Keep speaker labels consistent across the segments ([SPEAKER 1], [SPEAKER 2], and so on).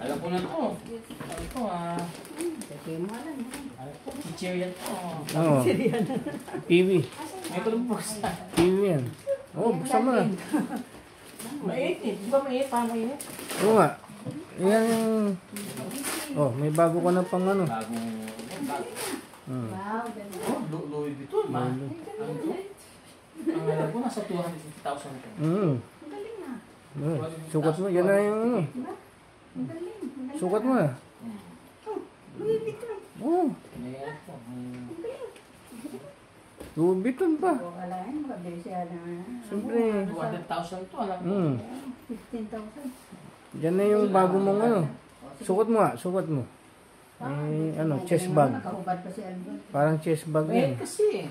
[SPEAKER 1] Alam ko na to. Alam ko
[SPEAKER 2] Sige mo alam.
[SPEAKER 1] si Cherry yan to.
[SPEAKER 3] Oo. Kiwi.
[SPEAKER 1] May tulong buksan.
[SPEAKER 3] Kiwi yan. Oo, buksan mo na.
[SPEAKER 1] Mainit. Di ba mainit? Paano mainit?
[SPEAKER 3] Oo nga. Yan yung... Oh, may bago ka na pang ano.
[SPEAKER 1] Bagong...
[SPEAKER 2] Wow, ganda.
[SPEAKER 1] Oh, Louis Vuitton. Ano to? Ang alam ko nasa 250,000 ito.
[SPEAKER 2] Ang galing na.
[SPEAKER 3] Sukat mo. Yan na yung ano.
[SPEAKER 2] Ang galing.
[SPEAKER 3] Sukat mo na.
[SPEAKER 2] Louis Vuitton.
[SPEAKER 3] Oo.
[SPEAKER 1] May ano po.
[SPEAKER 3] Louis Vuitton pa.
[SPEAKER 2] O, alain, makabili siya na.
[SPEAKER 3] Siyempre.
[SPEAKER 1] 200,000 to. Alam ko.
[SPEAKER 2] 15,000.
[SPEAKER 3] Yan na yung bago mong ano. Sukat mo nga. Sukat mo. Eh, ano, chest bag.
[SPEAKER 2] Nakahubad pa si Alvin.
[SPEAKER 3] Parang chest bag yan.
[SPEAKER 1] Mainit kasi.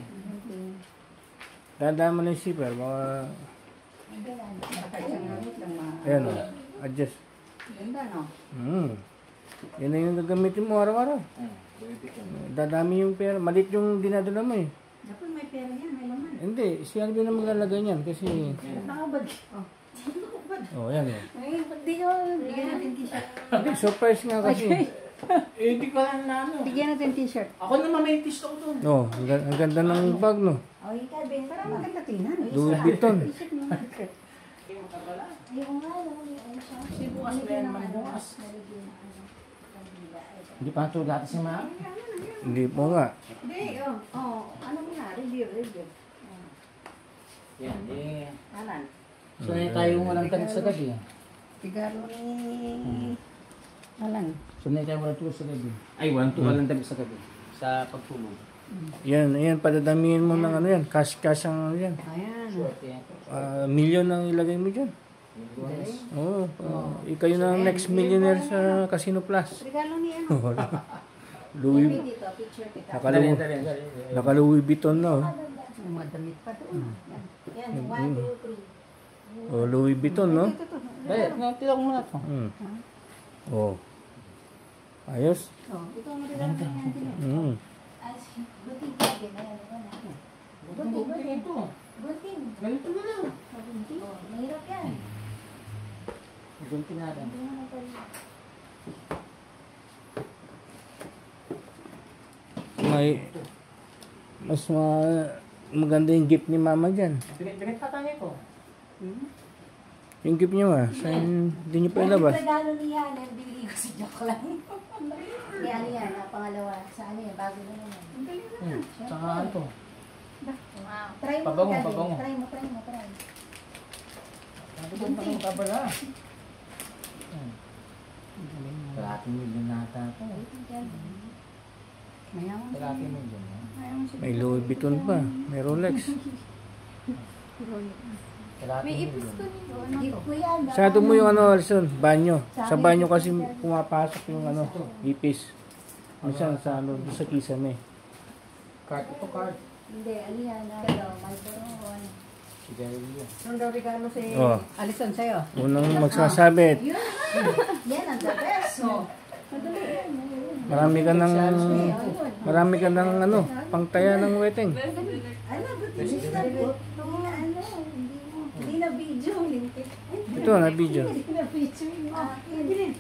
[SPEAKER 3] Dadaan mo na yung zipper. Baka... Ayan o. Adjust.
[SPEAKER 2] Ganda, no?
[SPEAKER 3] Yan na yung gagamitin mo araw-araw.
[SPEAKER 1] Louis Vuitton.
[SPEAKER 3] Dadami yung pera. Malit yung dinadala mo eh.
[SPEAKER 2] Dapat may pera yan, may laman.
[SPEAKER 3] Hindi, si Alvin na maglalagay niyan kasi...
[SPEAKER 2] Nakahubad. Oh. Nakahubad.
[SPEAKER 3] Oh, yan eh.
[SPEAKER 2] Ay, pati ko. Bigyan natin t-shirt.
[SPEAKER 3] Hindi, surprise nga kasi.
[SPEAKER 1] Hindi ko lang na ano.
[SPEAKER 2] Bigyan natin t-shirt.
[SPEAKER 1] Ako naman may t-shirt ko doon.
[SPEAKER 3] Oh, ang ganda ng bag no.
[SPEAKER 2] O, ikaw, Ben. Parang maganda tingnan.
[SPEAKER 3] Louis Vuitton.
[SPEAKER 2] T-shirt mo. Ayun nga,
[SPEAKER 1] Kasi bukas meron naman bukas. Hindi pa ito dati si Ma.
[SPEAKER 3] Hindi po nga.
[SPEAKER 2] Hindi, ano mo na, review.
[SPEAKER 1] Yan, eh.
[SPEAKER 2] Alan.
[SPEAKER 1] Sanay tayo walang talit sa gabi.
[SPEAKER 2] Figaro ni Alan.
[SPEAKER 1] Sanay tayo walang tulog sa gabi. Ay, walang talit sa gabi. Sa pagtulog.
[SPEAKER 3] Yan, padadamihin mo ng ano yan. Cash ang ano yan.
[SPEAKER 2] Ayan.
[SPEAKER 3] Milyon ang ilagay mo dyan. Oo. Ikaw na ang next millionaire sa Casino Plus.
[SPEAKER 2] Regalo ni ano?
[SPEAKER 3] Louis,
[SPEAKER 2] Dito, picture kita.
[SPEAKER 3] naka-Louis Vuitton na.
[SPEAKER 2] Madamit pa doon. Yan, 1, 2, 3.
[SPEAKER 3] Oh, Louis Vuitton, no?
[SPEAKER 1] Dahil, natila ko muna ito.
[SPEAKER 3] Oh. Ayos.
[SPEAKER 2] Ito ang regalo niya. Buting lagi na yan. Buting. Buting.
[SPEAKER 1] Ganito na lang.
[SPEAKER 2] Buting. Mahirap yan.
[SPEAKER 1] Ganito na lang.
[SPEAKER 3] Mas maganda yung gift ni Mama dyan.
[SPEAKER 1] Pinagtatangin ko.
[SPEAKER 3] Yung gift niya hindi niyo pa ilabas.
[SPEAKER 2] Yung regalo niya, nabili ko si joke lang. Ni ano yan, pangalawa. Sa ano yan, bago na yan.
[SPEAKER 1] Tsaka ito.
[SPEAKER 2] Try mo.
[SPEAKER 1] Pabango.
[SPEAKER 2] Try mo.
[SPEAKER 1] Ang kabala. Kalating milyon nata ito.
[SPEAKER 2] Mayaman.
[SPEAKER 1] Kalating milyon.
[SPEAKER 3] May Louis Vuitton pa. May Rolex.
[SPEAKER 1] Kalating milyon.
[SPEAKER 2] Gift ko yan.
[SPEAKER 3] Sado mo yung ano, Alison, banyo. Sa banyo kasi pumapasok yung ano, ipis. Minsan sa ano, sa kisame.
[SPEAKER 1] Card. Ito card.
[SPEAKER 2] Hindi, ano yan. Ano, Malboron.
[SPEAKER 1] Sigarilyo.
[SPEAKER 2] Anong daw regalo si
[SPEAKER 3] Oh.
[SPEAKER 2] Alison sa'yo?
[SPEAKER 3] Unang magsasabit.
[SPEAKER 2] Yan ang the best. So,
[SPEAKER 3] Marami ka ng ano, pangtaya ng wedding.
[SPEAKER 2] ano, hindi na video.
[SPEAKER 3] Ito na video.
[SPEAKER 2] Hindi na video yung akin.